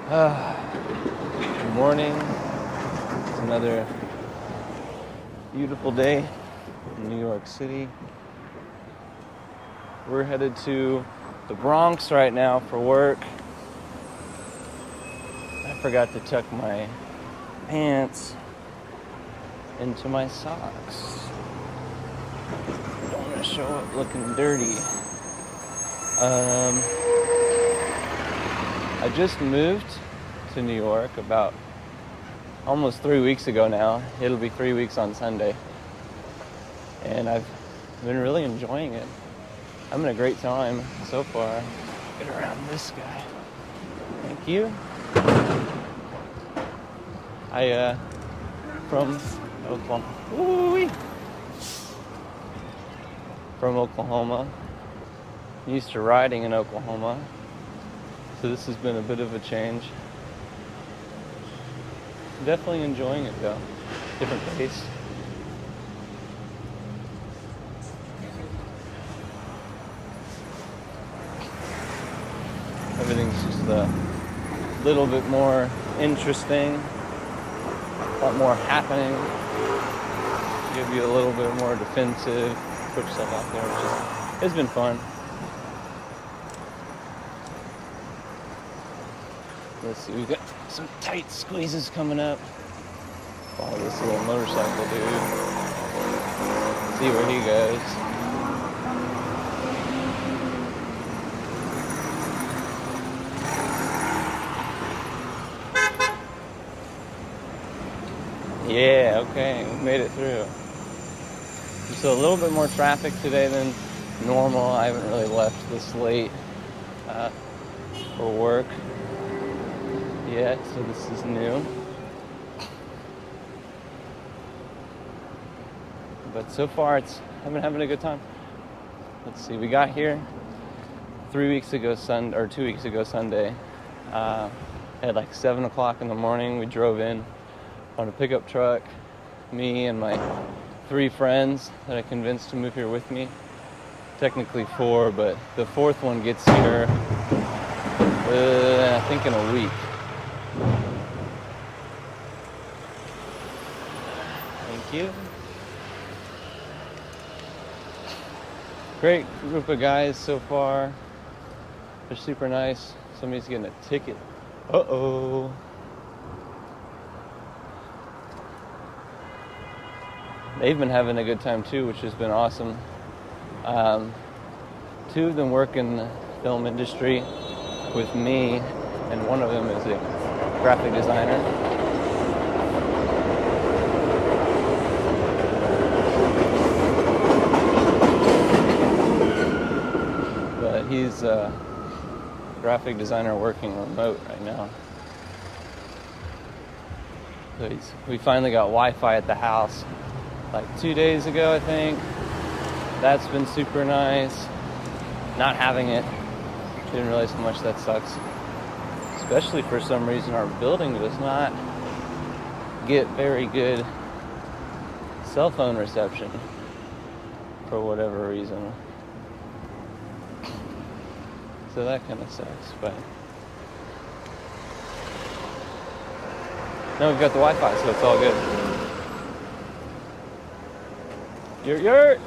Good morning. It's another beautiful day in New York City. We're headed to the Bronx right now for work. I forgot to tuck my pants into my socks. Don't want to show up looking dirty. I just moved to New York about almost 3 weeks ago now. It'll be 3 weeks on Sunday. And I've been really enjoying it. I'm having a great time so far. Get around this guy. Thank you. From Oklahoma. Ooh-wee. From Oklahoma. I'm used to riding in Oklahoma. So this has been a bit of a change. Definitely enjoying it though. Different pace. Everything's just a little bit more interesting. A lot more happening. Give you a little bit more defensive. Put yourself out there. It's been fun. Let's see, we've got some tight squeezes coming up. Follow this little motorcycle dude. See where he goes. Yeah, okay, we made it through. So a little bit more traffic today than normal. I haven't really left this late for work yet, so this is new. But so far, I've been having a good time. Let's see, we got here 2 weeks ago Sunday. At like 7 o'clock in the morning, we drove in on a pickup truck. Me and my 3 friends that I convinced to move here with me. Technically 4, but the 4th one gets here, I think in a week. Thank you. Great group of guys so far. They're super nice. Somebody's getting a ticket. Uh-oh. They've been having a good time too, which has been awesome. 2 of them work in the film industry with me, and one of them is a graphic designer. But he's a graphic designer working remote right now. So we finally got Wi-Fi at the house like 2 days ago, I think. That's been super nice. Not having it, didn't realize how much that sucks. Especially for some reason our building does not get very good cell phone reception for whatever reason. So that kind of sucks, but now we've got the Wi-Fi, so it's all good. Yurt.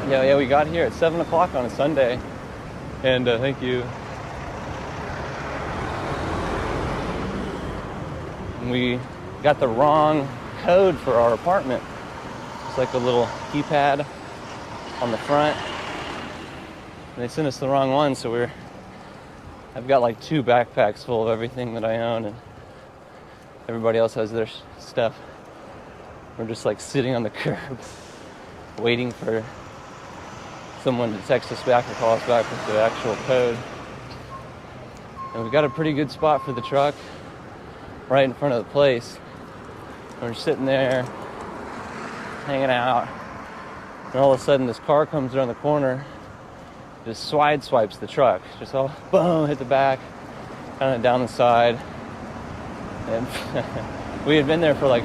Yeah, we got here at 7 o'clock on a Sunday, and thank you. And we got the wrong code for our apartment. It's like a little keypad on the front, and they sent us the wrong one, so I've got like 2 backpacks full of everything that I own, and everybody else has their stuff. We're just like sitting on the curb waiting for someone to text us back or call us back with the actual code. And we've got a pretty good spot for the truck right in front of the place. We're sitting there hanging out, and all of a sudden this car comes around the corner, just swipes the truck, just all boom, hit the back, kind of down the side. And we had been there for like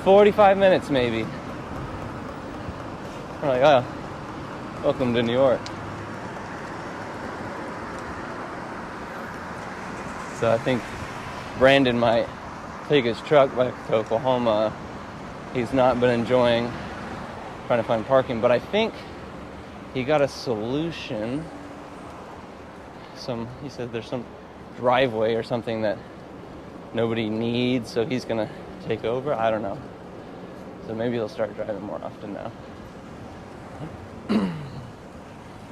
45 minutes maybe. We're like, oh, Welcome to New York. So I think Brandon might take his truck back to Oklahoma. He's not been enjoying trying to find parking, but I think he got a solution. He said there's some driveway or something that nobody needs, so he's gonna take over. I don't know. So maybe he'll start driving more often now.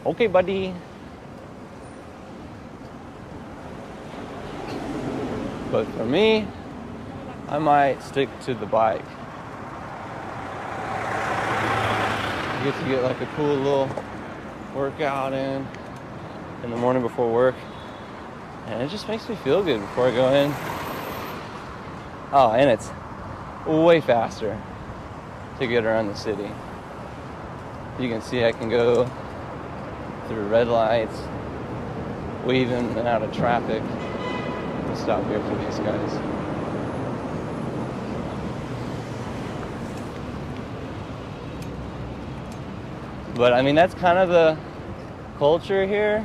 Okay, buddy. But for me, I might stick to the bike. You get to get like a cool little workout in the morning before work. And it just makes me feel good before I go in. Oh, and it's way faster to get around the city. You can see I can go through red lights, weave in and out of traffic. I'll stop here for these guys. But I mean, that's kind of the culture here.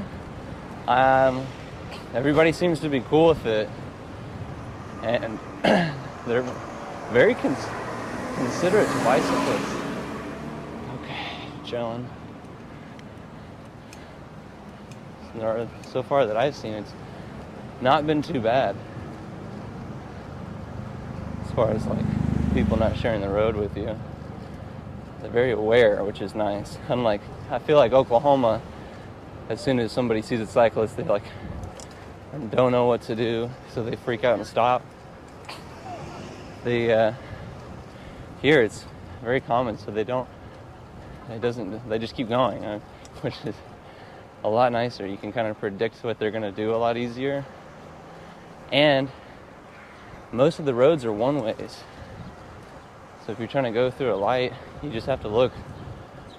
Everybody seems to be cool with it. And they're very considerate to bicyclists. Okay, chilling. So far that I've seen, it's not been too bad. As far as like people not sharing the road with you. They're very aware, which is nice. Unlike, I feel like Oklahoma, as soon as somebody sees a cyclist, they like don't know what to do, so they freak out and stop. Here it's very common, so they just keep going, which is a lot nicer. You can kind of predict what they're going to do a lot easier. And most of the roads are one-ways. So if you're trying to go through a light, you just have to look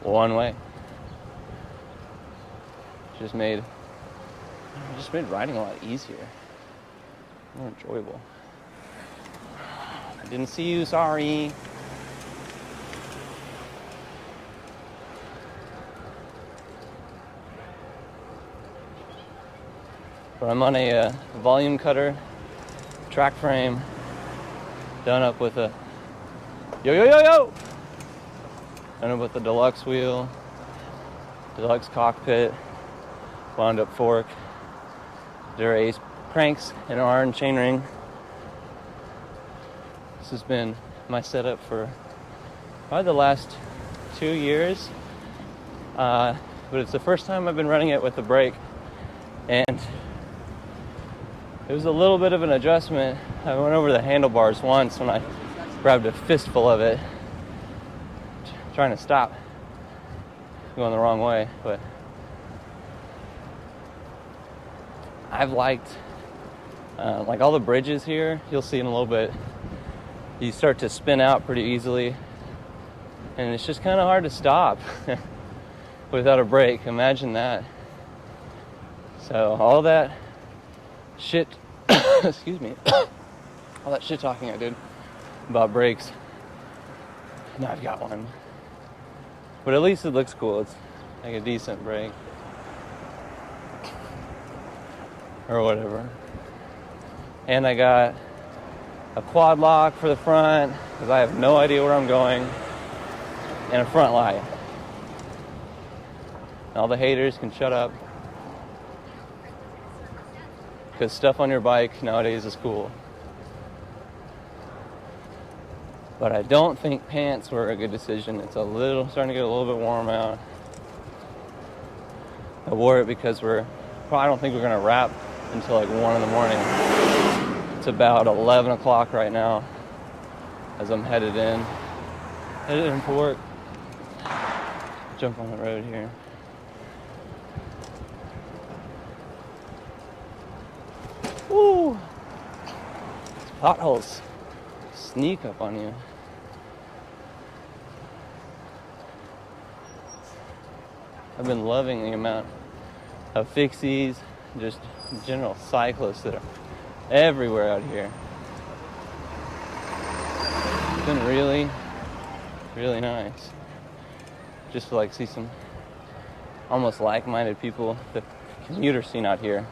one way. Just made riding a lot easier, more enjoyable. I didn't see you, sorry. But I'm on a volume cutter, track frame, done up with a done up with a deluxe wheel, deluxe cockpit, wound up fork, Dura Ace cranks, and iron chainring. This has been my setup for probably the last 2 years, but it's the first time I've been running it with a brake, and it was a little bit of an adjustment. I went over the handlebars once when I grabbed a fistful of it, trying to stop going the wrong way, but I've liked like all the bridges here. You'll see in a little bit, you start to spin out pretty easily, and it's just kind of hard to stop without a brake. Imagine that. So all that shit excuse me all that shit talking I did about brakes, now I've got one. But at least it looks cool. It's like a decent brake or whatever. And I got a quad lock for the front because I have no idea where I'm going, and a front light. All the haters can shut up, because stuff on your bike nowadays is cool. But I don't think pants were a good decision. It's starting to get a little bit warm out. I wore it because I don't think we're going to wrap until like 1 in the morning. It's about 11 o'clock right now as I'm headed in for work. Jump on the road here. Woo! These potholes sneak up on you. I've been loving the amount of fixies, just general cyclists that are everywhere out here. It's been really, really nice. Just to like see some almost like-minded people. The commuter scene out here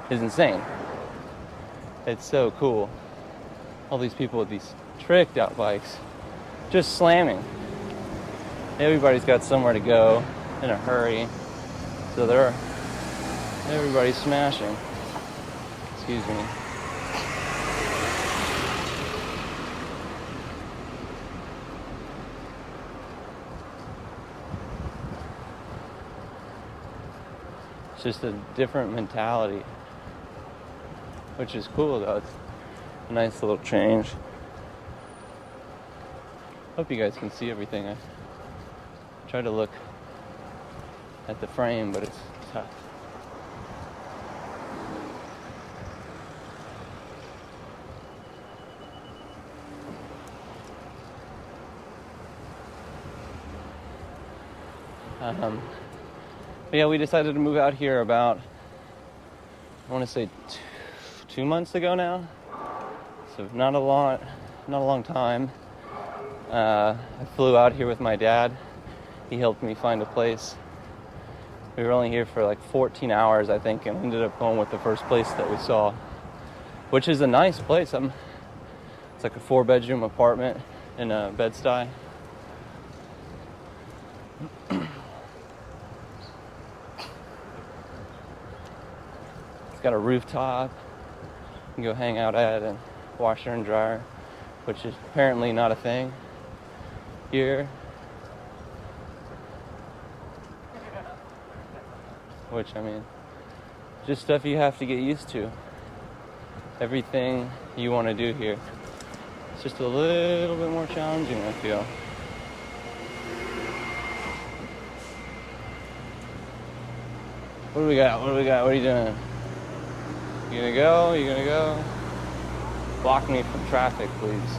is insane. It's so cool. All these people with these tricked out bikes just slamming. Everybody's got somewhere to go in a hurry, so everybody's smashing. Excuse me. It's just a different mentality, which is cool though. It's a nice little change. Hope you guys can see everything. I try to look at the frame, but it's tough. But yeah, we decided to move out here about, I want to say 2 months ago now. So not a long time. I flew out here with my dad. He helped me find a place. We were only here for like 14 hours, I think, and ended up going with the first place that we saw, which is a nice place. It's like a 4-bedroom apartment in Bed-Stuy. It's got a rooftop you can go hang out at, and washer and dryer, which is apparently not a thing here. Which, I mean, just stuff you have to get used to. Everything you want to do here. It's just a little bit more challenging, I feel. What do we got? What are you doing? You gonna go? Block me from traffic, please.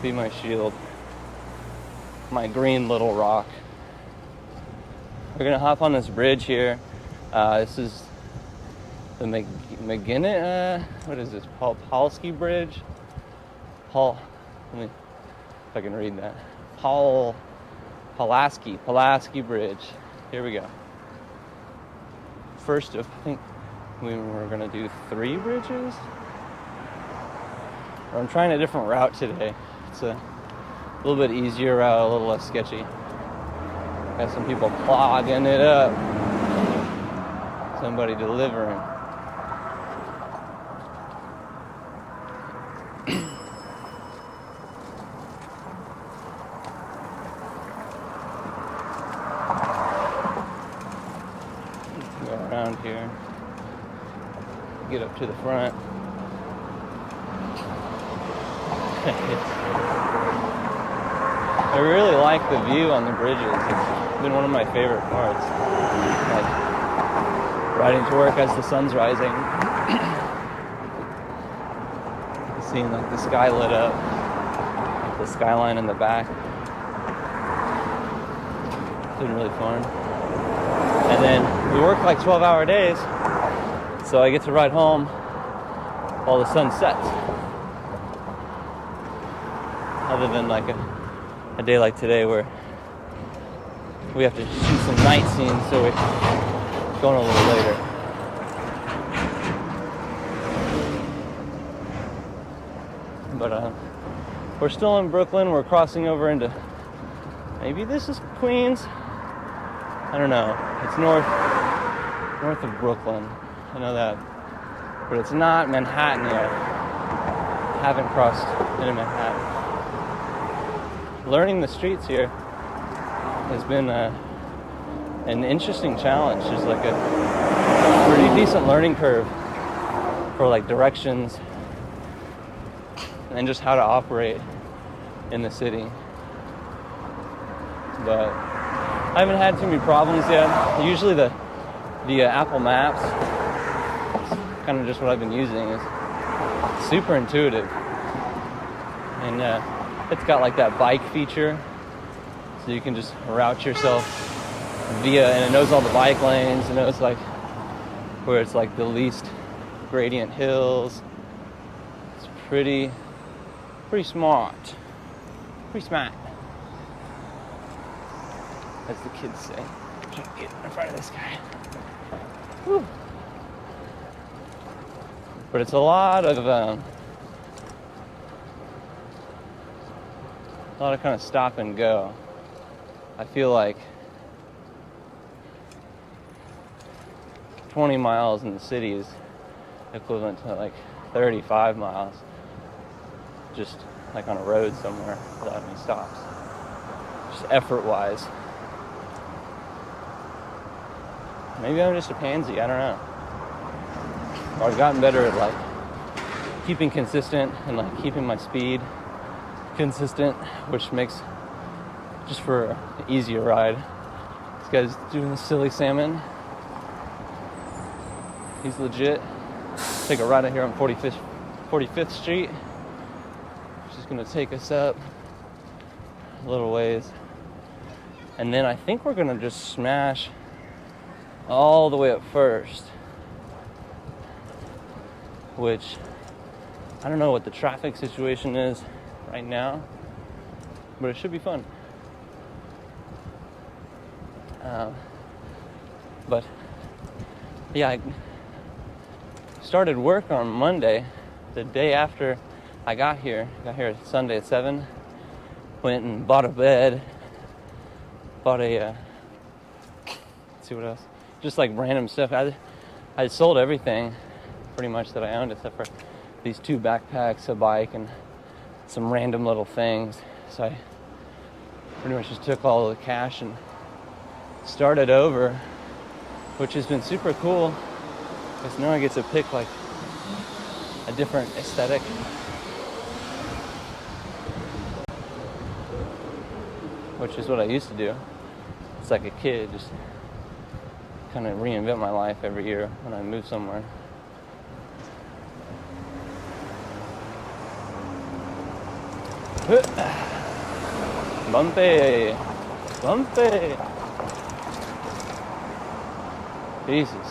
Be my shield. My green little rock. We're gonna hop on this bridge here. This is the McGinnis, what is this? Polsky Bridge? Let me, if I can read that. Pulaski Bridge. Here we go. First of, I think we were gonna do 3 bridges. I'm trying a different route today. It's a little bit easier route, a little less sketchy. Got some people clogging it up. Somebody delivering. Go around here. Get up to the front. I really like the view on the bridges. It's been one of my favorite parts. Like riding to work as the sun's rising. Seeing like the sky lit up, the skyline in the back. It's been really fun. And then we work like 12-hour days, so I get to ride home while the sun sets. Other than like a day like today where we have to shoot some night scenes, so we're going a little later. But we're still in Brooklyn. We're crossing over into, maybe this is Queens. I don't know. It's north of Brooklyn. I know that. But it's not Manhattan yet. Haven't crossed into Manhattan. Learning the streets here has been an interesting challenge. There's like a pretty decent learning curve for like directions and just how to operate in the city. But I haven't had too many problems yet. Usually the Apple Maps, it's kind of just what I've been using, is super intuitive. And it's got like that bike feature, so you can just route yourself via, and it knows all the bike lanes, and it knows like where it's like the least gradient hills. It's pretty smart. Pretty smart, as the kids say. Try to get in front of this guy. Whew. But it's a lot of kind of stop and go. I feel like 20 miles in the city is equivalent to like 35 miles just like on a road somewhere without any stops. Just effort-wise. Maybe I'm just a pansy, I don't know. Or I've gotten better at like keeping consistent and like keeping my speed consistent, which makes just for an easier ride. This guy's doing the silly salmon. He's legit. Take a ride out here on 45th Street. Which is gonna take us up a little ways. And then I think we're gonna just smash all the way up First. Which, I don't know what the traffic situation is right now, but it should be fun. But yeah, I started work on Monday, the day after I got here. Sunday at 7. Went and bought a bed, bought a, let's see what else, just like random stuff. I sold everything pretty much that I owned except for these 2 backpacks, a bike, and some random little things. So I pretty much just took all of the cash and started over, which has been super cool because now I get to pick like a different aesthetic. Which is what I used to do. It's like a kid, just kind of reinvent my life every year when I move somewhere. Bumpy! Bumpy! Jesus.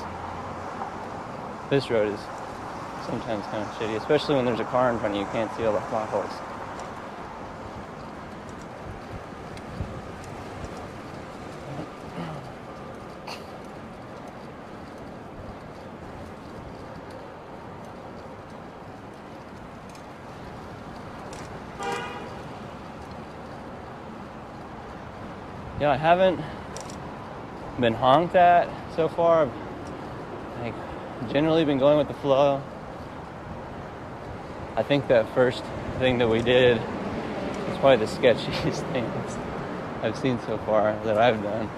This road is sometimes kind of shitty, especially when there's a car in front of you, you can't see all the potholes. Yeah, I haven't been honked at so far. I've generally been going with the flow. I think that first thing that we did is probably the sketchiest thing I've seen so far that I've done.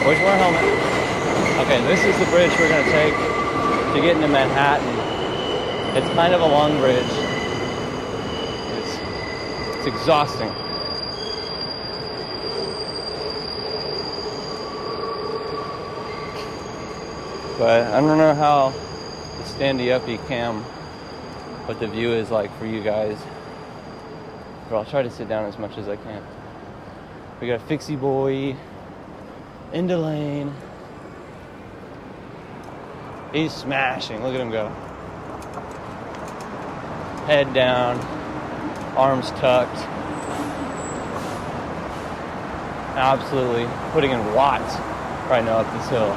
Always wear a helmet. Okay, this is the bridge we're going to take to get into Manhattan. It's kind of a long bridge. It's exhausting. But I don't know how the standy-uppy cam, what the view is like for you guys. But I'll try to sit down as much as I can. We got a Fixie boy, into lane. He's smashing, look at him go. Head down. Arms tucked. Absolutely putting in watts right now up this hill.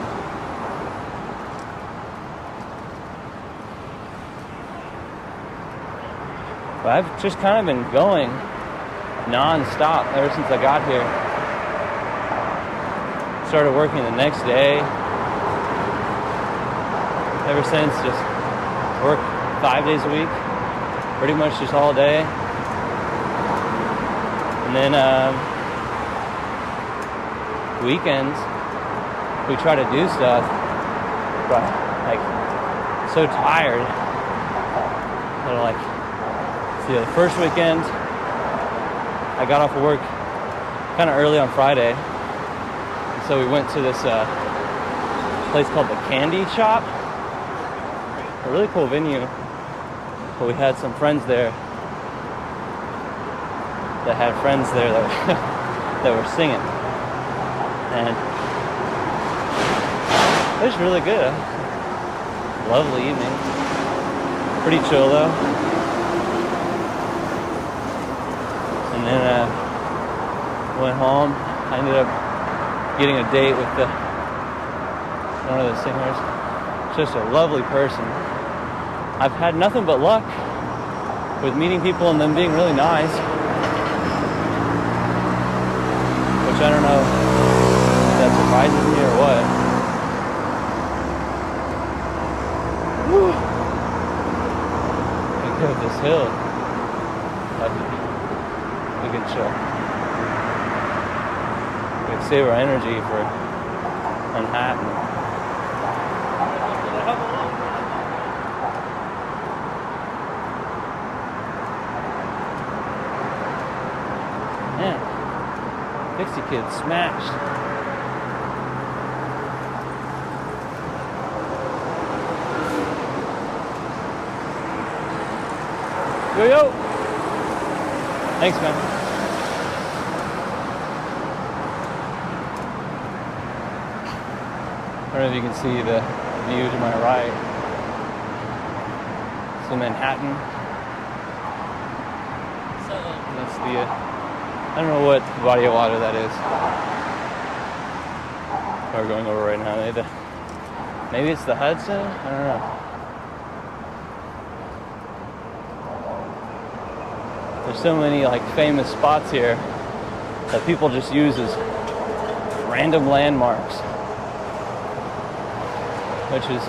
But I've just kind of been going non-stop ever since I got here. Started working the next day. Ever since, just work 5 days a week. Pretty much just all day. And then weekends, we try to do stuff, but like so tired. But like, see, the first weekend, I got off of work kind of early on Friday, and so we went to this place called the Candy Shop, a really cool venue. But we had some friends there that had friends there that were singing, and it was really good. Lovely evening, pretty chill though. Went home. I ended up getting a date with one of the singers. Just a lovely person. I've had nothing but luck with meeting people and them being really nice. Which I don't know if that surprises me or what. Woo! We go up this hill. We can chill. We can save our energy for Manhattan. Man, Dixie Kid smashed. Yo, yo. Thanks, man. I don't know if you can see the view to my right. So Manhattan. That's the, I don't know what body of water that is. We're going over right now. Maybe it's the Hudson? I don't know. There's so many like famous spots here that people just use as random landmarks, which is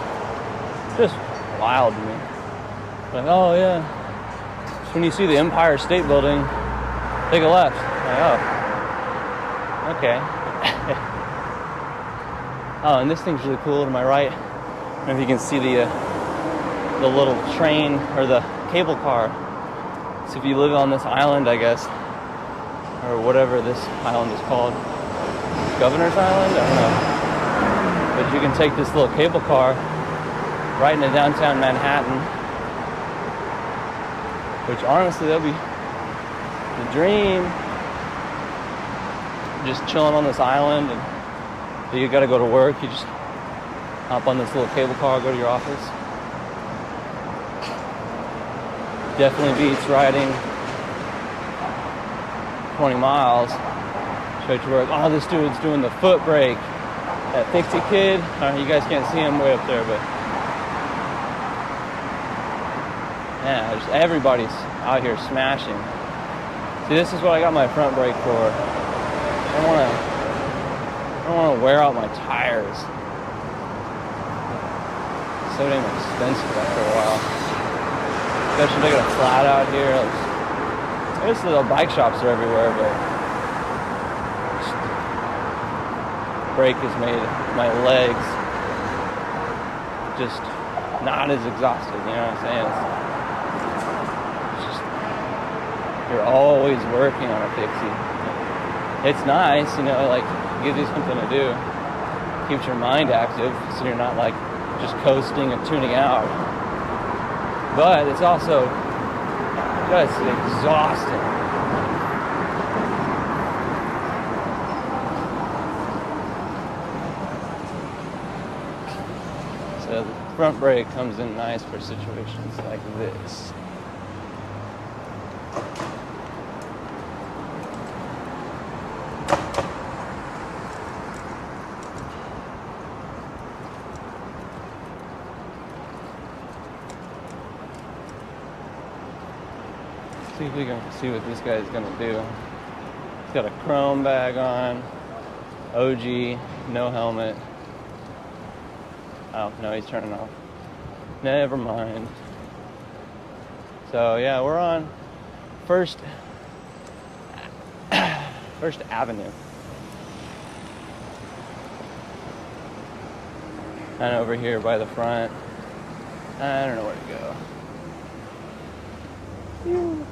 just wild to me. Like, oh yeah, so when you see the Empire State Building, take a left. Like, oh, okay. Oh, and this thing's really cool to my right. I don't know if you can see the little train or the cable car. So if you live on this island, I guess, or whatever this island is called, Governor's Island, I don't know. But you can take this little cable car right into downtown Manhattan, which honestly, that'll be the dream. Just chilling on this island, and you gotta go to work, you just hop on this little cable car, go to your office. Definitely beats riding 20 miles straight to work. Oh, this dude's doing the foot brake. That Pixie Kid. You guys can't see him way up there, but yeah, just everybody's out here smashing. See, this is what I got my front brake for. I don't want to wear out my tires. It's so damn expensive after a while. Especially taking a flat out here. I guess the bike shops are everywhere, but brake has made my legs just not as exhausted, you know what I'm saying? It's just, you're always working on a Pixie. It's nice, you know, like, it gives you something to do. Keeps your mind active, so you're not like just coasting and tuning out. But it's also just exhausting. So the front brake comes in nice for situations like this. See if we can see what this guy's gonna do. He's got a chrome bag on, OG, no helmet. Oh, no, he's turning off. Never mind. So yeah, we're on First Avenue. And over here by the front, I don't know where to go.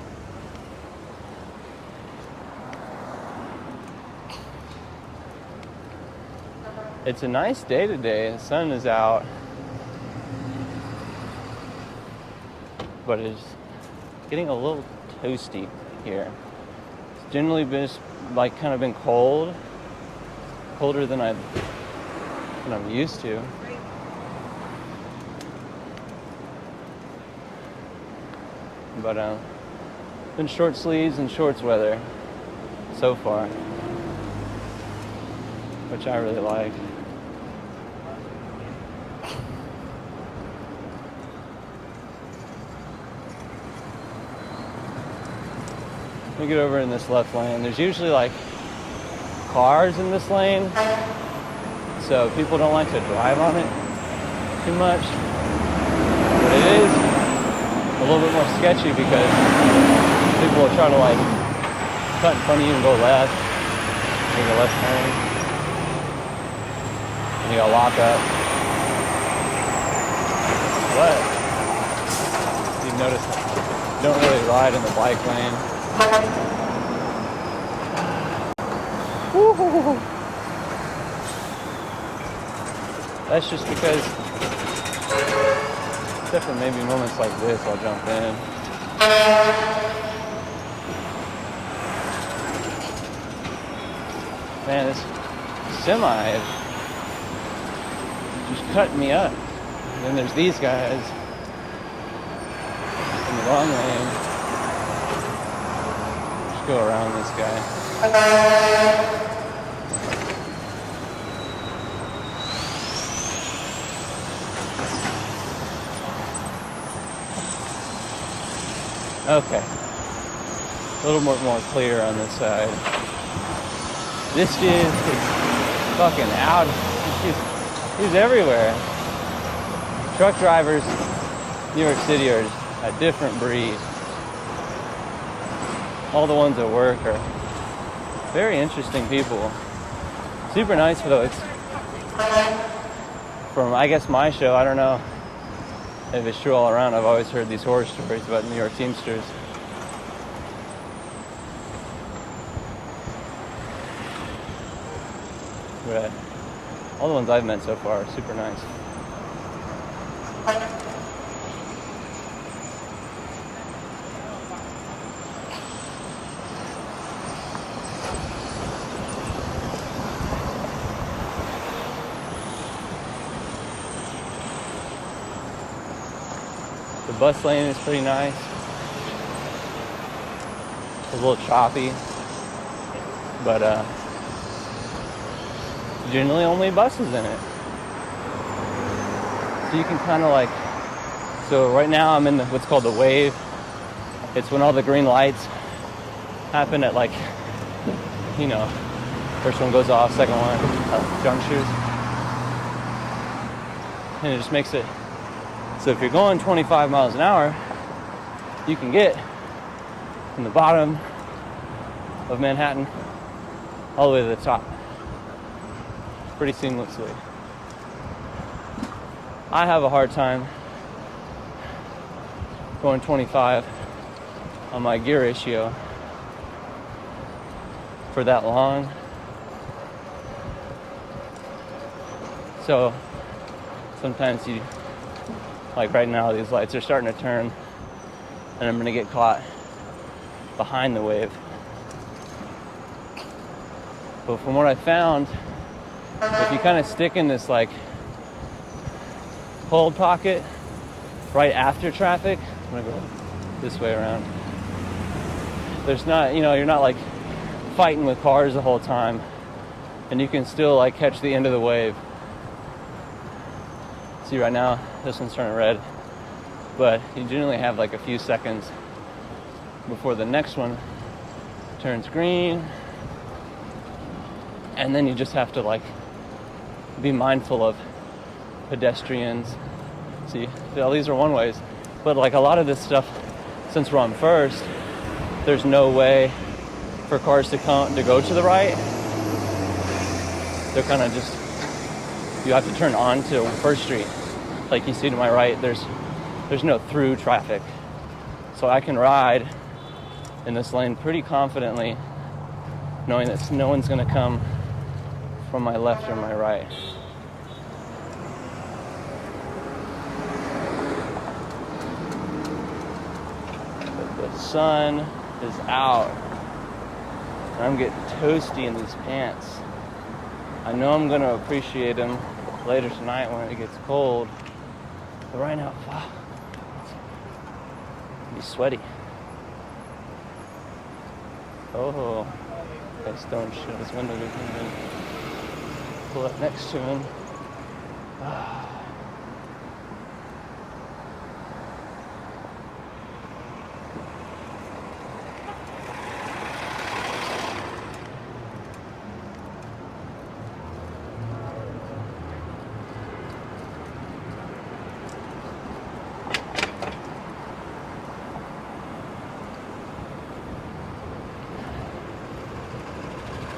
It's a nice day today. The sun is out, but it's getting a little toasty here. It's generally been like kind of been colder than I'm used to. But been short sleeves and shorts weather so far. which I really like. We get over in this left lane. There's usually like cars in this lane, so people don't like to drive on it too much. But it is a little bit more sketchy because people will try to like cut in front of you and go left, make a left turn, and you gotta lock up. But you notice you don't really ride in the bike lane. Woo-hoo-hoo. That's just because, except for maybe moments like this, I'll jump in. Man, this semi is just cutting me up. And then there's these guys in the wrong lane. Just go around this guy. Okay. A little more clear on this side. This dude is fucking out. He's everywhere. Truck drivers, New York City, are a different breed. All the ones at work are very interesting people. Super nice though. It's from, I guess, my show. I don't know if it's true all around. I've always heard these horror stories about New York Teamsters. But all the ones I've met so far are super nice. The bus lane is pretty nice. It's a little choppy, but generally only buses in it. So you can kind of like, so right now I'm in what's called the wave. It's when all the green lights happen at, like, you know, first one goes off, second one, junctures. And it just makes it, so if you're going 25 miles an hour, you can get from the bottom of Manhattan all the way to the top pretty seamlessly. I have a hard time going 25 on my gear ratio for that long. So sometimes you, like right now, these lights are starting to turn and I'm gonna get caught behind the wave. But from what I found, if you kind of stick in this like hold pocket right after traffic, I'm gonna go this way around. There's not, you know, you're not like fighting with cars the whole time, and you can still like catch the end of the wave. See right now, this one's turning red, but you generally have like a few seconds before the next one turns green, and then you just have to like be mindful of pedestrians. See, all these are one ways, but like a lot of this stuff, since we're on first, there's no way for cars to go to the right. They're kind of just, you have to turn onto First Street. Like you see to my right, there's no through traffic, so I can ride in this lane pretty confidently, knowing that no one's going to come from my left or my right. But the sun is out, and I'm getting toasty in these pants. I know I'm going to appreciate them later tonight when it gets cold, but right now, wow, it's be sweaty. Oh, that stone shut his window. pull up next to him.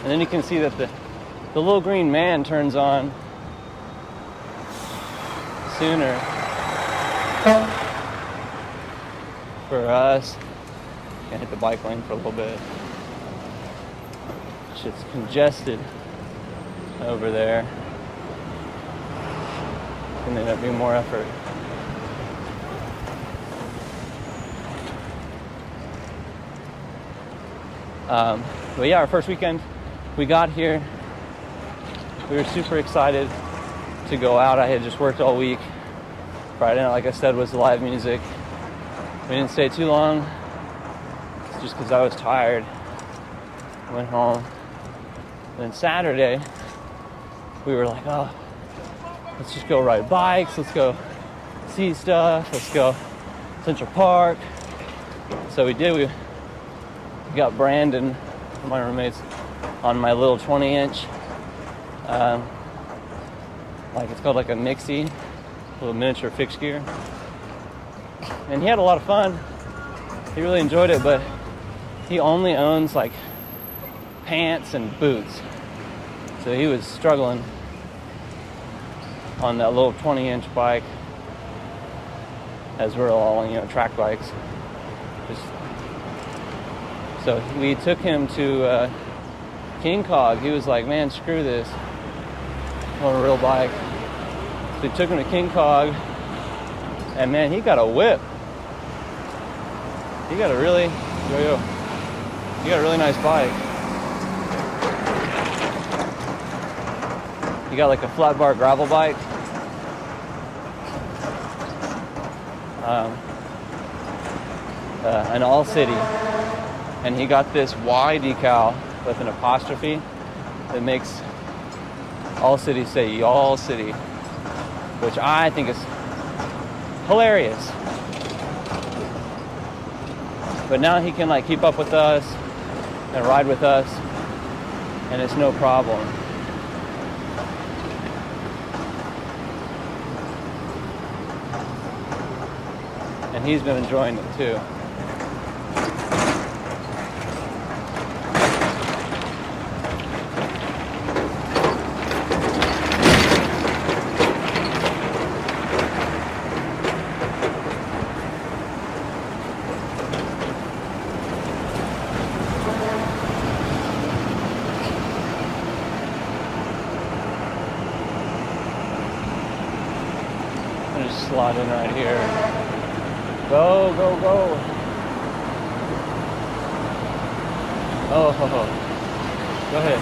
And then you can see that the little green man turns on sooner for us. Can't hit the bike lane for a little bit. Shit's congested over there. Can end up being more effort. But yeah, our first weekend, we got here. We were super excited to go out. I had just worked all week. Friday night, like I said, was live music. We didn't stay too long, just because I was tired. Went home. Then Saturday, we were like, oh, let's just go ride bikes. Let's go see stuff. Let's go Central Park. So we did. We got Brandon, my roommates, on my little 20-inch, like it's called like a Mixie, little miniature fixed gear. And he had a lot of fun. He really enjoyed it, but he only owns like pants and boots. So he was struggling on that little 20-inch bike, as we're all, track bikes. So we took him to King Cog. He was like, man, screw this. I want a real bike. So we took him to King Cog, and man, he got a whip. He got a really, he got a really nice bike. He got like a flat bar gravel bike. An All City. And he got this Y decal with an apostrophe that makes All City say Y'all City, which I think is hilarious. But now he can like keep up with us and ride with us, and it's no problem. And he's been enjoying it too. Slot in right here. Go, go, go. Oh, ho, ho. Go ahead.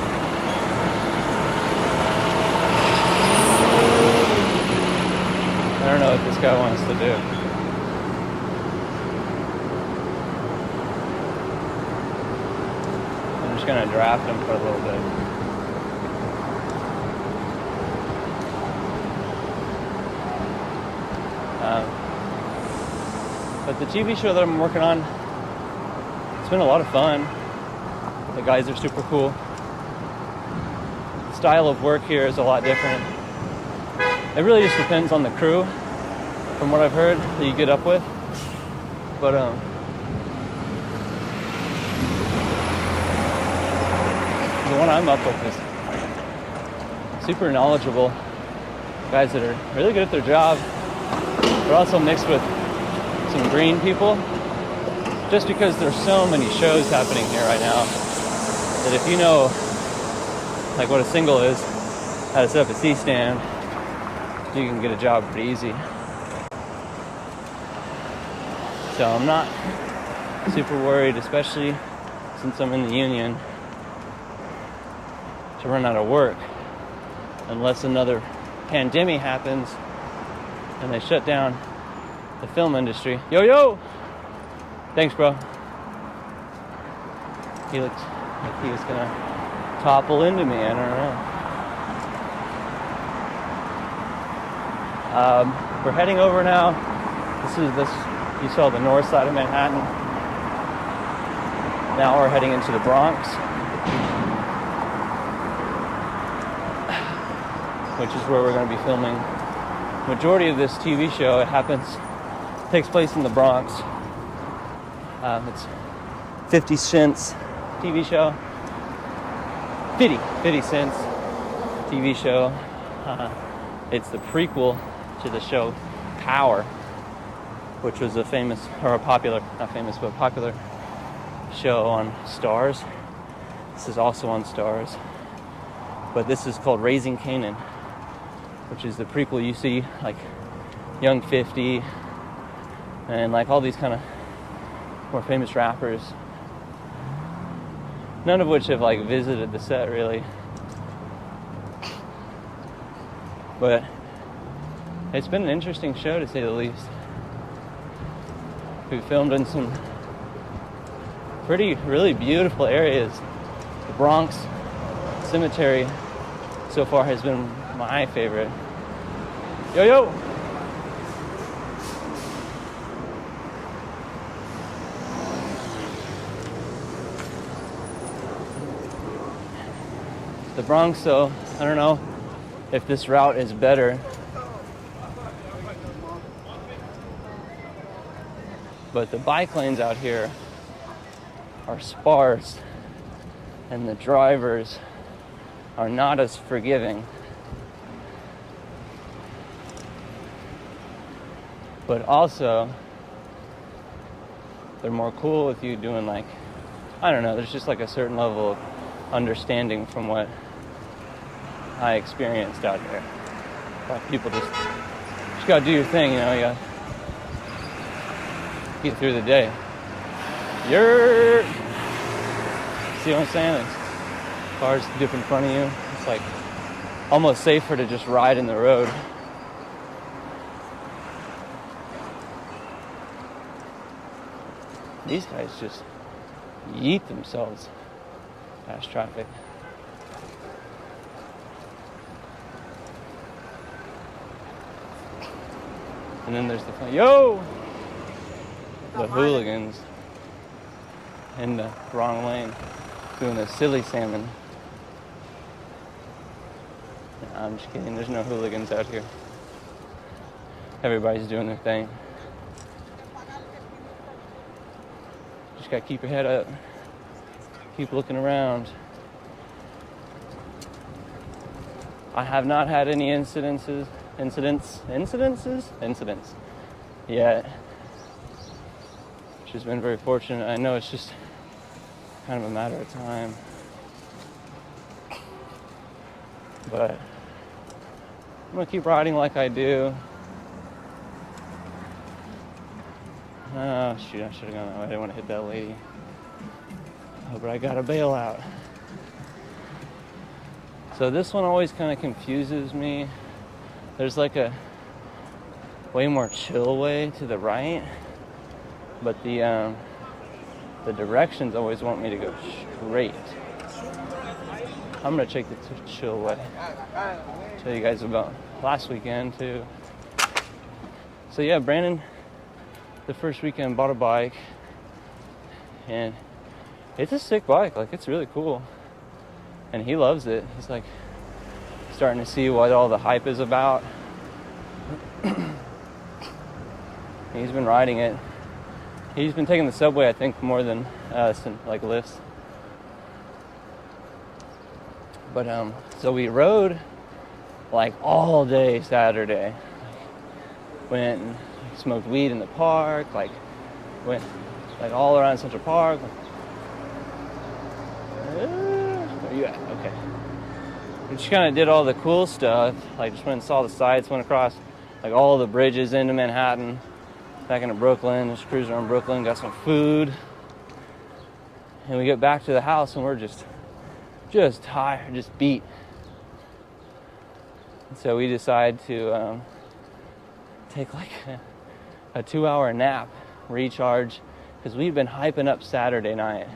I don't know what this guy wants to do. I'm just gonna draft him for a little bit. But the TV show that I'm working on, it's been a lot of fun. The guys are super cool. The style of work here is a lot different. It really just depends on the crew, from what I've heard, that you get up with. But the one I'm up with is super knowledgeable guys that are really good at their job, but also mixed with some green people, just because there's so many shows happening here right now that if you know like what a single is, how to set up a C-stand, you can get a job pretty easy. So I'm not super worried, especially since I'm in the union, to run out of work unless another pandemic happens and they shut down the film industry. Yo, yo! Thanks, bro. He looked like he was gonna topple into me. I don't know. We're heading over now. This. You saw the north side of Manhattan. Now we're heading into the Bronx, which is where we're going to be filming. Majority of this TV show, takes place in the Bronx. It's 50 Cent's TV show. 50 Cent's TV show. It's the prequel to the show Power, which was a popular show on Stars. This is also on Stars. But this is called Raising Kanan, which is the prequel. You see like Young 50 and like all these kind of more famous rappers, none of which have like visited the set really. But it's been an interesting show to say the least. We filmed in some really beautiful areas. The Bronx Cemetery so far has been my favorite. Yo! The Bronx, though, I don't know if this route is better. But the bike lanes out here are sparse, and the drivers are not as forgiving. But also, they're more cool with you doing like, I don't know, there's just like a certain level of understanding from what I experienced out here. Like people just gotta do your thing, you gotta get through the day. See what I'm saying? It's cars dip in front of you. It's like almost safer to just ride in the road. These guys just yeet themselves past traffic. And then there's the hooligans in the wrong lane doing the silly salmon. Nah, I'm just kidding. There's no hooligans out here. Everybody's doing their thing. Just gotta keep your head up. Keep looking around. I have not had any incidents yet, which has been very fortunate. I know it's just kind of a matter of time, but I'm gonna keep riding like I do. Oh shoot, I should have gone that way. I didn't want to hit that lady. Oh, but I got a bailout. So this one always kind of confuses me. There's like a way more chill way to the right, but the directions always want me to go straight. I'm gonna check the chill way. Tell you guys about last weekend too. So yeah, Brandon, the first weekend bought a bike, and it's a sick bike. Like, it's really cool, and he loves it. He's like starting to see what all the hype is about. He's been riding it. He's been taking the subway, I think, more than us, and like lifts. But so we rode like all day Saturday. Went and smoked weed in the park. Like went like all around Central Park. Where you at? Okay. We just kind of did all the cool stuff. Like just went and saw the sights. Went across like all the bridges into Manhattan. Back into Brooklyn, just cruising around Brooklyn, got some food. And we get back to the house and we're just tired, just beat. And so we decide to take like a 2-hour nap, recharge, because we've been hyping up Saturday night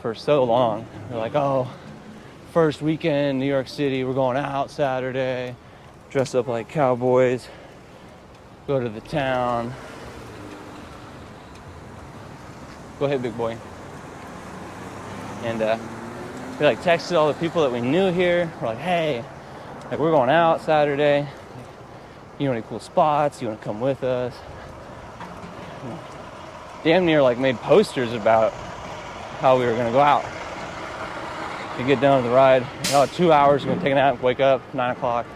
for so long. We're like, oh, first weekend, New York City, we're going out Saturday. dress up like cowboys, go to the town. Go ahead, big boy. And we like texted all the people that we knew here. We're like, hey, like we're going out Saturday. You know any cool spots? You want to come with us? Damn near like made posters about how we were gonna go out. You get done with the ride, 2 hours, we're gonna take a nap, wake up, 9 o'clock,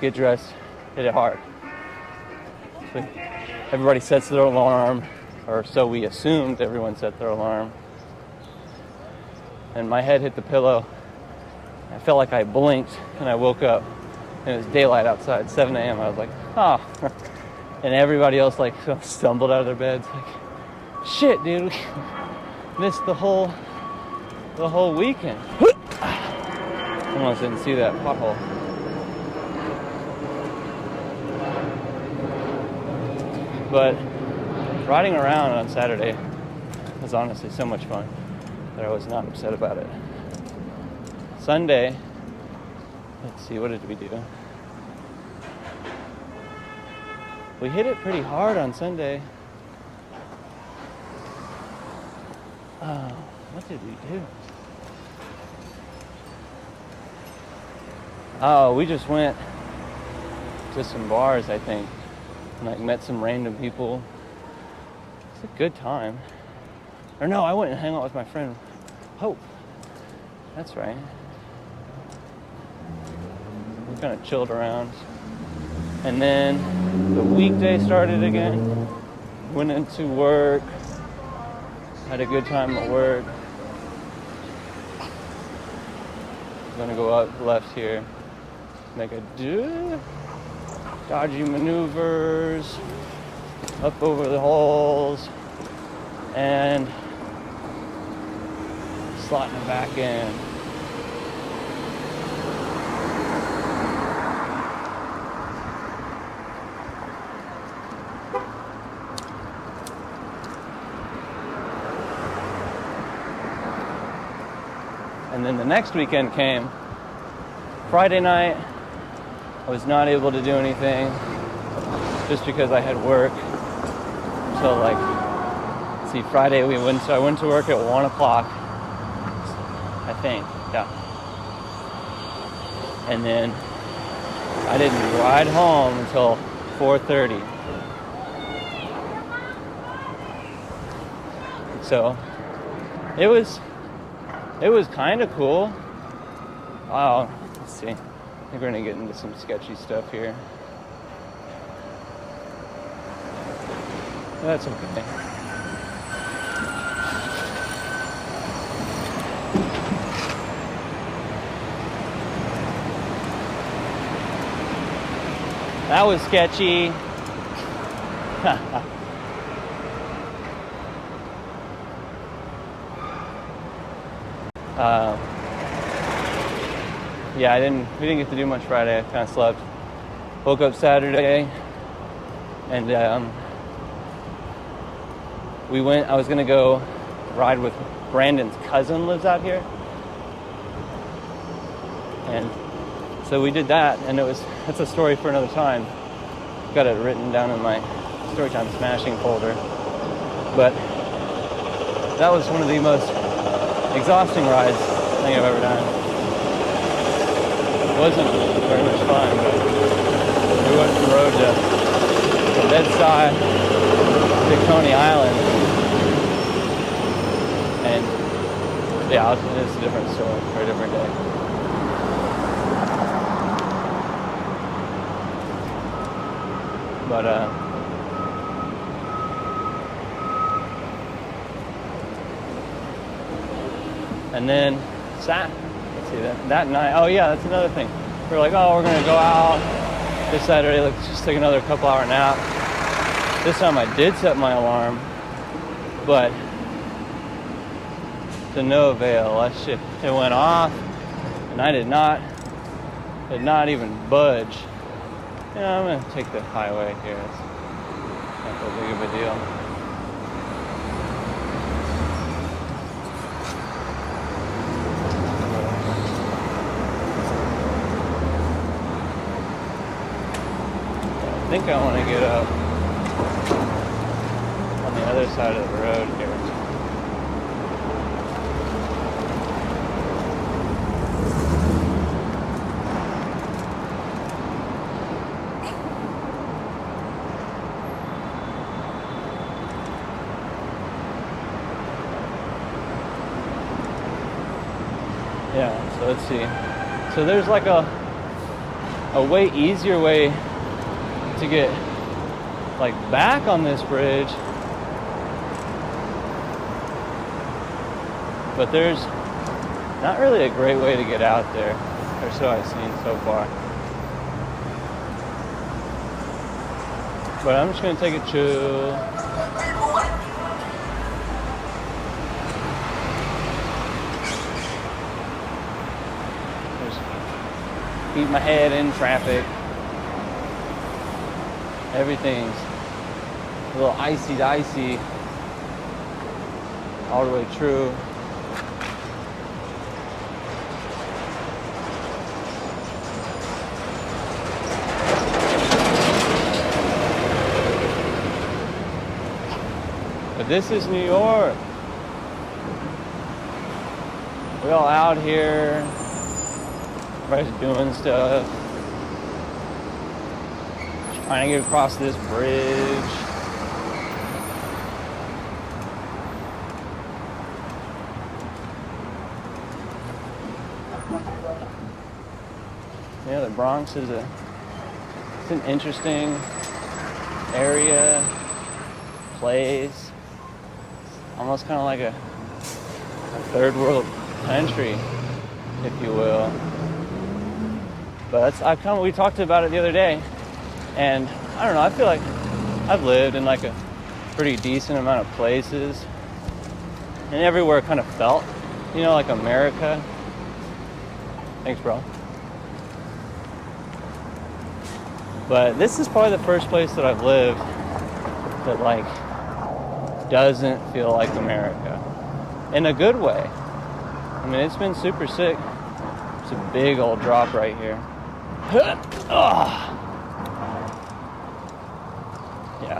get dressed, hit it hard. So everybody sets their alarm, or so we assumed everyone set their alarm. And my head hit the pillow. I felt like I blinked and I woke up and it was daylight outside, 7 a.m. I was like, oh. And everybody else like stumbled out of their beds like, shit, dude, missed the whole weekend. Almost didn't see that pothole. But riding around on Saturday was honestly so much fun that I was not upset about it. Sunday, let's see, what did we do? We hit it pretty hard on Sunday. What did we do? Oh, we just went to some bars, I think. And like met some random people. It's a good time. Or no, I went and hung out with my friend Hope. That's right. We kind of chilled around. And then the weekday started again. Went into work. Had a good time at work. Gonna go up left here. Make a dodgy maneuvers. Up over the holes. And slotting it back in. And then the next weekend came. Friday night, I was not able to do anything just because I had work. So like, see, Friday I went to work at 1 o'clock, I think, yeah. And then I didn't ride home until 4:30. So it was kind of cool. Wow, let's see. I think we're gonna get into some sketchy stuff here. That's okay. That was sketchy. Yeah, we didn't get to do much Friday. I kind of slept. Woke up Saturday, and I was gonna go ride with Brandon's cousin lives out here. And so we did that, and that's a story for another time. Got it written down in my Storytime Smashing folder. But that was one of the most exhausting rides I think I've ever done. It wasn't very much fun, but we went from road to Bedside, to Coney Island, and yeah, it's a different story for a different day. But and then let's see, that night, oh yeah, that's another thing. We were like, oh, we're gonna go out this Saturday, let's just take another couple hour nap. This time I did set my alarm, but to no avail. That shit, it went off, and I did not even budge. Yeah, I'm gonna take the highway here. It's not that big of a deal. think I want to get up on the other side of the road here. Yeah, so let's see. So there's like a way easier way to get like back on this bridge, but there's not really a great way to get out there, or so I've seen so far. But I'm just gonna take a chill. Keep my head in traffic. Everything's a little icy-dicey all the way through. But this is New York. We're all out here. Everybody's doing stuff. Just trying to get across this bridge. Yeah, the Bronx is it's an interesting area, place. Almost kind of like a third world country, if you will. But we talked about it the other day, and I don't know, I feel like I've lived in like a pretty decent amount of places, and everywhere kind of felt, like America. Thanks, bro. But this is probably the first place that I've lived that like doesn't feel like America, in a good way. I mean, it's been super sick. It's a big old drop right here. Yeah,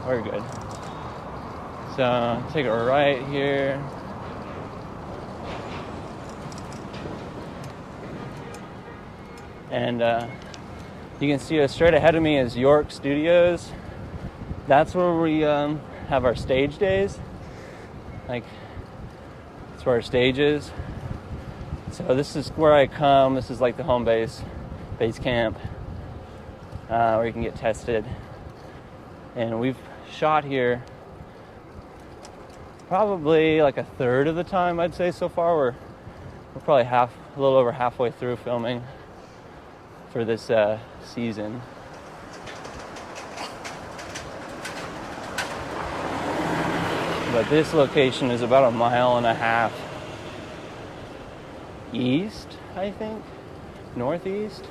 we're good. So take it right here. And you can see straight ahead of me is York Studios. That's where we have our stage days. Like, that's where our stage is. So this is where I come. This is like the home base camp, where you can get tested. And we've shot here probably like a third of the time, I'd say, so far. We're probably a little over halfway through filming for this season. But this location is about 1.5 miles east, I think, northeast.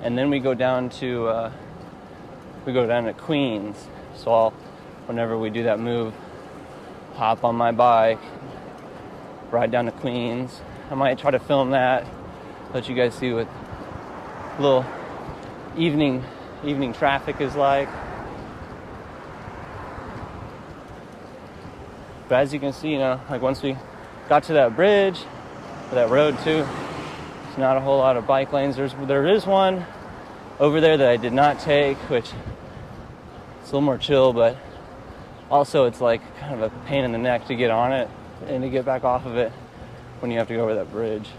And then we go down to Queens. So whenever we do that move, hop on my bike, ride down to Queens. I might try to film that, let you guys see what little evening traffic is like. But as you can see, like once we got to that bridge, or that road too, there's not a whole lot of bike lanes. There is one over there that I did not take, which it's a little more chill, but also it's like kind of a pain in the neck to get on it and to get back off of it when you have to go over that bridge.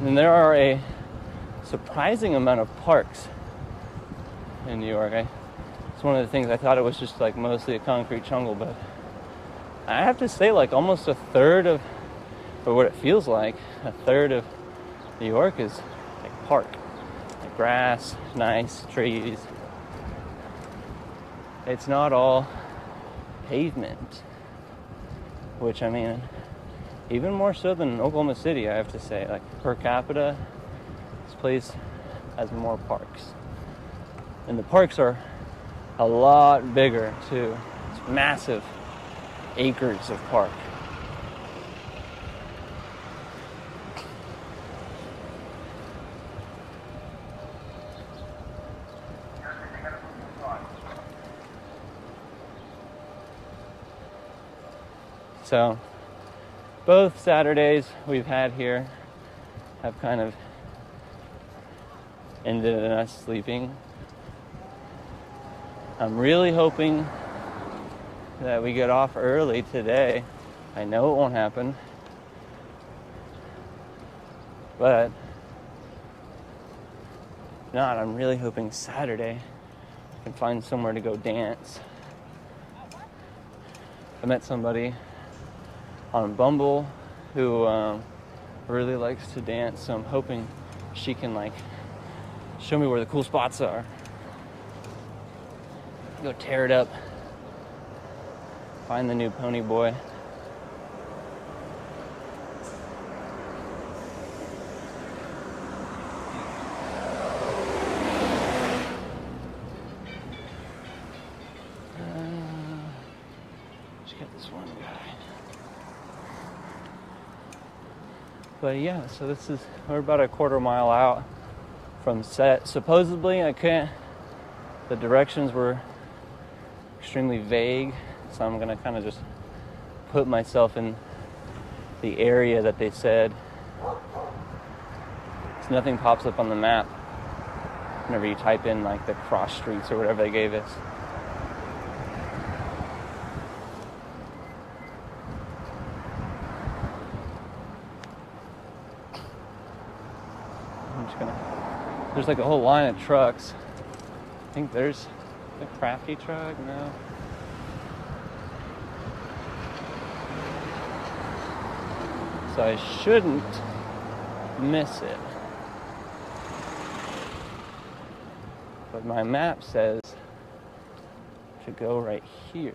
And there are a surprising amount of parks in New York. It's one of the things. I thought it was just like mostly a concrete jungle, but I have to say, like almost a third of, or what it feels like, a third of New York is like park, like grass, nice trees. It's not all pavement, which, I mean, even more so than Oklahoma City, I have to say. Like per capita, this place has more parks. And the parks are A lot bigger too. It's massive acres of park. So both Saturdays we've had here have kind of ended in us sleeping. I'm really hoping that we get off early today. I know it won't happen, but if not, I'm really hoping Saturday I can find somewhere to go dance. I met somebody on Bumble who really likes to dance, so I'm hoping she can like show me where the cool spots are. Go tear it up. Find the new pony boy. Just get this one guy. But yeah, so we're about a quarter mile out from set. Supposedly, the directions were extremely vague, so I'm gonna kind of just put myself in the area that they said. So nothing pops up on the map whenever you type in like the cross streets or whatever they gave us. There's like a whole line of trucks. I think there's a crafty truck, no. So I shouldn't miss it. But my map says to go right here.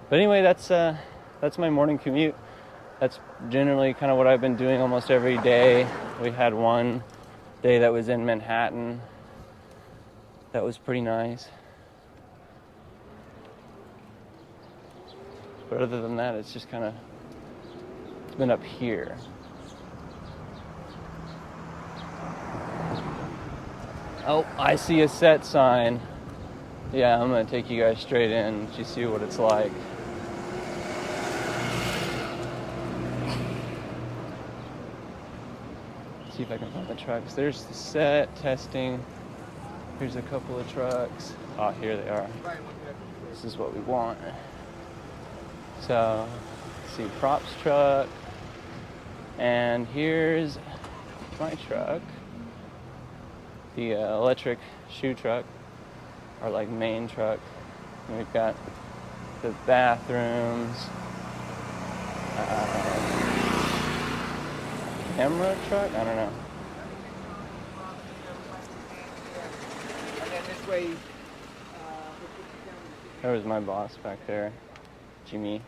But anyway, that's my morning commute. That's generally kind of what I've been doing almost every day. We had one day that was in Manhattan. That was pretty nice. But other than that, it's just kind of, it's been up here. Oh, I see a set sign. Yeah, I'm going to take you guys straight in to see what it's like. See if I can find the trucks. There's the set, testing. Here's a couple of trucks. Oh, here they are. This is what we want. So, let's see, props truck. And here's my truck. The electric shoe truck, our like main truck. And we've got the bathrooms. Camera truck? I don't know. There was my boss back there, Jimmy.